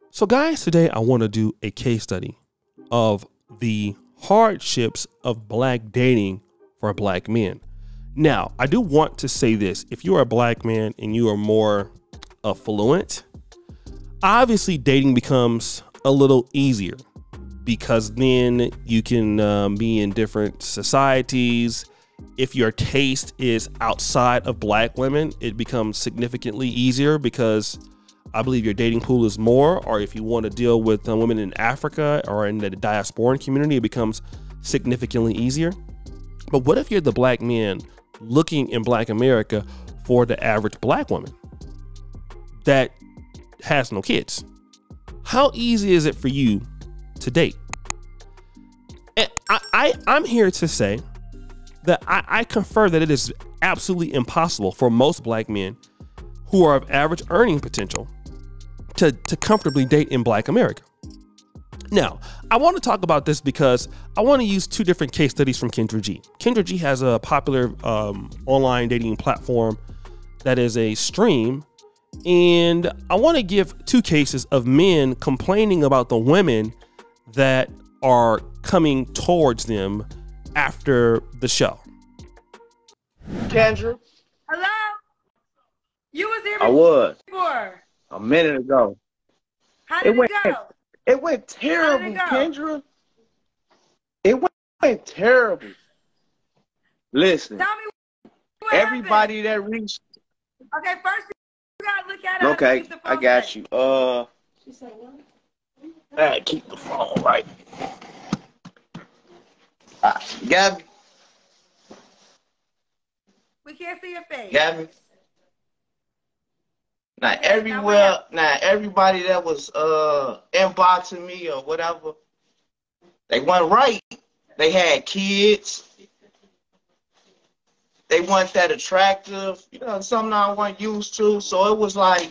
So guys, today I want to do a case study of the hardships of black dating for black men. Now, I do want to say this. If you are a black man and you are more affluent, obviously dating becomes a little easier because then you can be in different societies. If your taste is outside of black women, it becomes significantly easier because I believe your dating pool is more, or if you want to deal with women in Africa or in the diasporan community, it becomes significantly easier. But what if you're the black man looking in black America for the average black woman that has no kids? How easy is it for you to date? And I'm here to say that I confer that it is absolutely impossible for most black men who are of average earning potential to comfortably date in black America. Now, I want to talk about this because I want to use two different case studies from Kendra G. Kendra G has a popular online dating platform that is a stream, and I want to give two cases of men complaining about the women that are coming towards them after the show. Kendra? Hello? You was there I was. before. A minute ago. How did it go? It went terrible, Kendra. It went terrible. Listen. Tell me what everybody happened. that reached. Okay, first you gotta look at us. Okay, Keep the phone I got right. you. All right, keep the phone right. You got me? We can't see your face. Got me? Now Okay, everywhere, now everybody that was inboxing me or whatever, they weren't right. They had kids. They weren't that attractive. You know, something I wasn't used to. So it was like,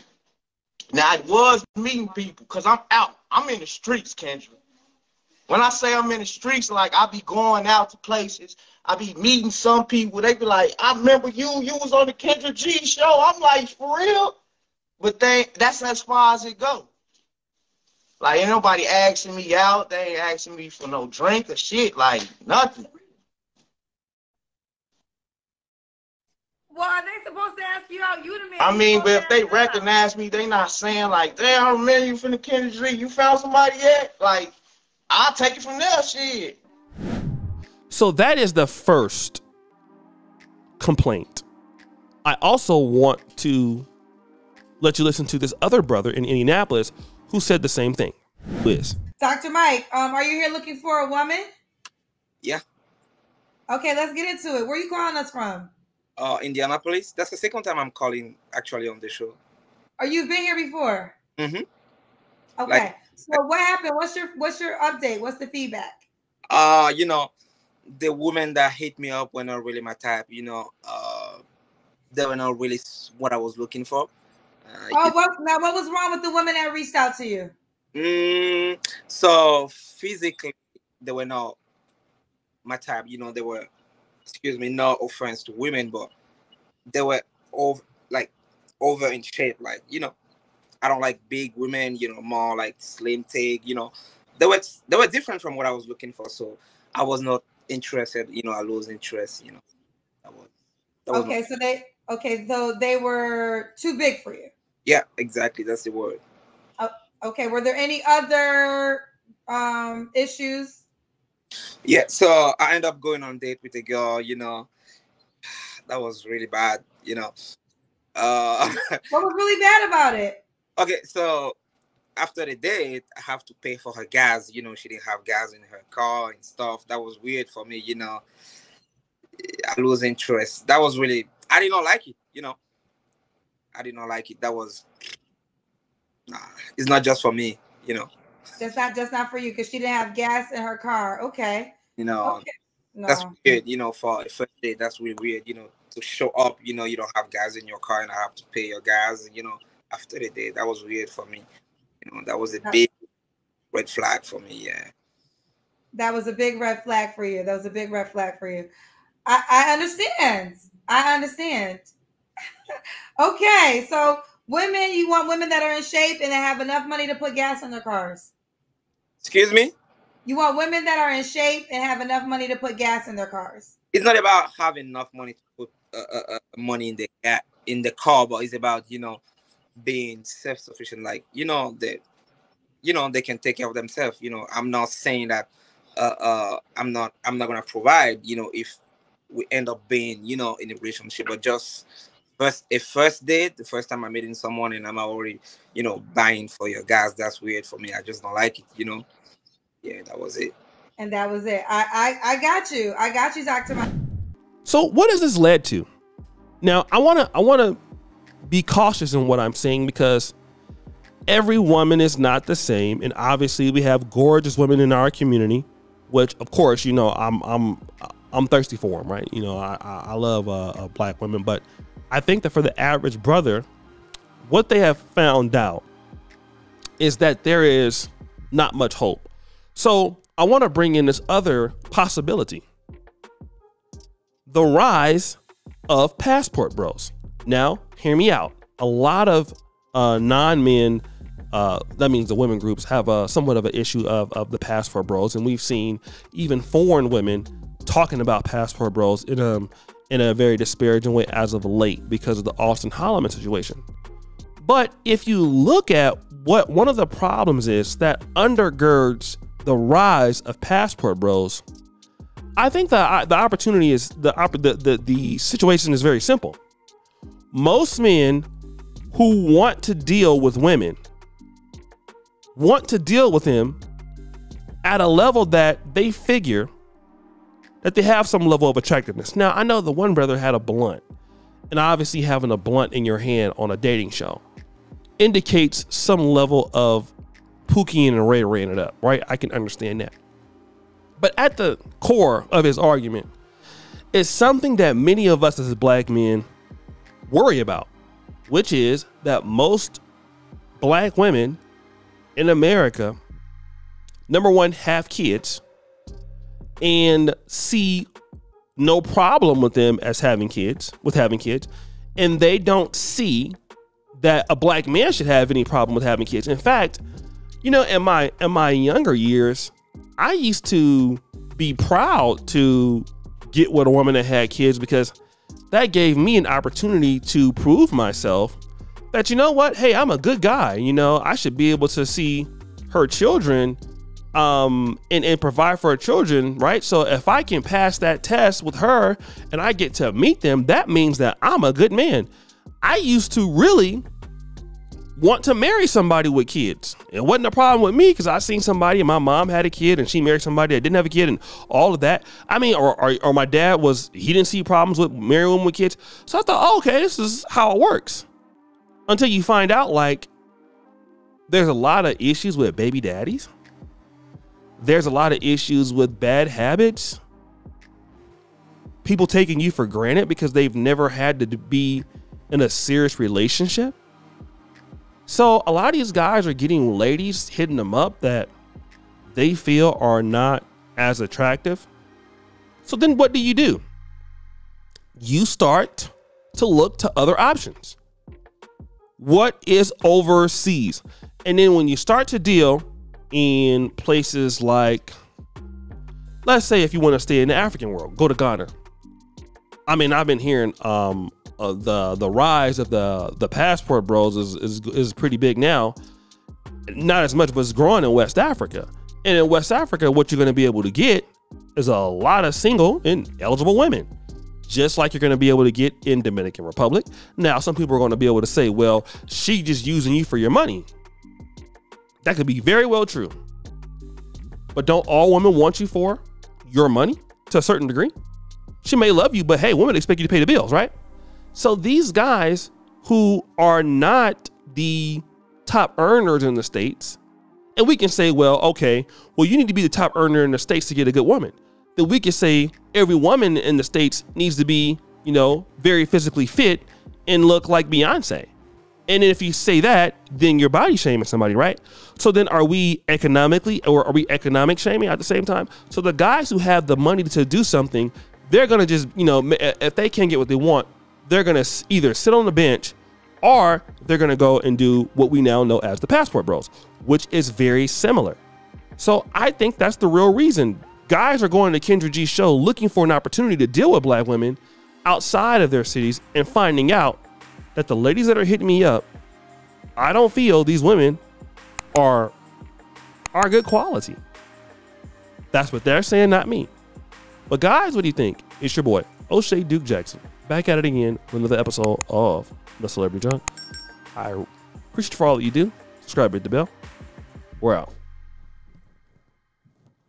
now I was meeting people because I'm out. I'm in the streets, Kendra. When I say I'm in the streets, like I be going out to places. I be meeting some people. They be like, I remember you was on the Kendra G show. I'm like, for real? But that's as far as it go. Like, ain't nobody asking me out. They ain't asking me for no drink or shit. Like, nothing. Well, are they supposed to ask you out? You the man. I mean, but if they recognize me, they not saying like, damn, I remember you from the Kendra G. You found somebody yet? Like, I'll take it from there, shit. So that is the first complaint. I also want to let you listen to this other brother in Indianapolis who said the same thing. Liz. Dr. Mike, are you here looking for a woman? Yeah. Okay, let's get into it. Where are you calling us from? Indianapolis. That's the second time I'm calling actually on the show. Or you've been here before? Mm-hmm. Okay. So what happened? What's your update? What's the feedback? You know, the women that hit me up were not really my type. You know, they were not really what I was looking for. What was wrong with the women that reached out to you? So physically, they were not my type. You know, they were, excuse me, no offense to women, but they were over in shape. Like, you know, I don't like big women. You know, more like slim take. You know, they were different from what I was looking for. So I was not interested. You know, I lost interest. You know, that was okay. So they were too big for you. Yeah, exactly. That's the word. Okay. Were there any other issues? Yeah. So I ended up going on a date with a girl. You know, that was really bad. You know. What was really bad about it? Okay, so after the date, I have to pay for her gas. You know, she didn't have gas in her car and stuff. That was weird for me. You know, I lose interest. That was really. I did not like it. You know. I did not like it. That was, it's not just for me, you know. Just not for you because she didn't have gas in her car. Okay. You know, okay. No. That's weird, you know, for a first date. That's really weird, you know, to show up, you know, you don't have gas in your car and I have to pay your gas, you know, after the date. That was weird for me. You know, that was a big red flag for me, yeah. That was a big red flag for you. I understand. Okay, so Women, you want women that are in shape and that have enough money to put gas in their cars. Excuse me? You want women that are in shape and have enough money to put gas in their cars. It's not about having enough money to put money in the car, but it's about, you know, being self-sufficient. Like, you know, that, you know, they can take care of themselves. You know, I'm not saying that I'm not gonna provide, you know, if we end up being, you know, in a relationship, but just first date, the first time I'm meeting someone and I'm already, you know, buying for your gas, that's weird for me. I just don't like it, you know. Yeah, that was it. And that was it. I got you. I got you, Dr. So what has this led to? Now, I wanna be cautious in what I'm saying, because every woman is not the same, and obviously we have gorgeous women in our community, which of course, you know, I'm thirsty for them, right? You know, I love black women, but I think that for the average brother, what they have found out is that there is not much hope. So I want to bring in this other possibility: the rise of passport bros. Now, hear me out. A lot of non-men, that means the women groups, have somewhat of an issue of the passport bros, and we've seen even foreign women talking about passport bros in a very disparaging way as of late because of the Austin Holloman situation. But if you look at what one of the problems is that undergirds the rise of passport bros, I think the opportunity is the situation is very simple. Most men who want to deal with women want to deal with him at a level that they figure that they have some level of attractiveness. Now, I know the one brother had a blunt, and obviously having a blunt in your hand on a dating show indicates some level of Pookie and Ray ran it up, right? I can understand that. But at the core of his argument is something that many of us as black men worry about, which is that most black women in America, number one, have kids and see no problem with them as having kids, and they don't see that a black man should have any problem with having kids. In fact, you know, in my younger years, I used to be proud to get with a woman that had kids, because that gave me an opportunity to prove myself that, you know what, hey, I'm a good guy. You know, I should be able to see her children and provide for her children, right? So if I can pass that test with her and I get to meet them, that means that I'm a good man. I used to really want to marry somebody with kids. It wasn't a problem with me because I seen somebody and my mom had a kid and she married somebody that didn't have a kid and all of that. I mean, or my dad he didn't see problems with marrying women with kids. So I thought, oh, okay, this is how it works. Until you find out, like, there's a lot of issues with baby daddies. There's a lot of issues with bad habits. People taking you for granted because they've never had to be in a serious relationship. So a lot of these guys are getting ladies hitting them up that they feel are not as attractive. So then what do? You start to look to other options. What is overseas? And then when you start to deal in places like, let's say if you want to stay in the African world, go to Ghana. I mean, I've been hearing the rise of the passport bros is pretty big now. Not as much, but it's growing in West Africa. And in West Africa, what you're going to be able to get is a lot of single and eligible women, just like you're going to be able to get in Dominican Republic. Now, some people are going to be able to say, well, she just using you for your money. That could be very well true. But don't all women want you for your money to a certain degree? She may love you, but hey, women expect you to pay the bills, right? So these guys who are not the top earners in the States, and we can say, well, okay, well, you need to be the top earner in the States to get a good woman. Then we can say every woman in the States needs to be, you know, very physically fit and look like Beyonce. And if you say that, then you're body shaming somebody, right? So then are we economically, or are we economic shaming at the same time? So the guys who have the money to do something, they're going to just, you know, if they can't get what they want, they're going to either sit on the bench or they're going to go and do what we now know as the Passport Bros, which is very similar. So I think that's the real reason guys are going to Kendra G's show looking for an opportunity to deal with black women outside of their cities and finding out that the ladies that are hitting me up, I don't feel these women are good quality. That's what they're saying, not me. But guys, what do you think? It's your boy, O'Shea Duke Jackson, back at it again with another episode of The Celebrity Junk. I appreciate you for all that you do. Subscribe, hit the bell. We're out.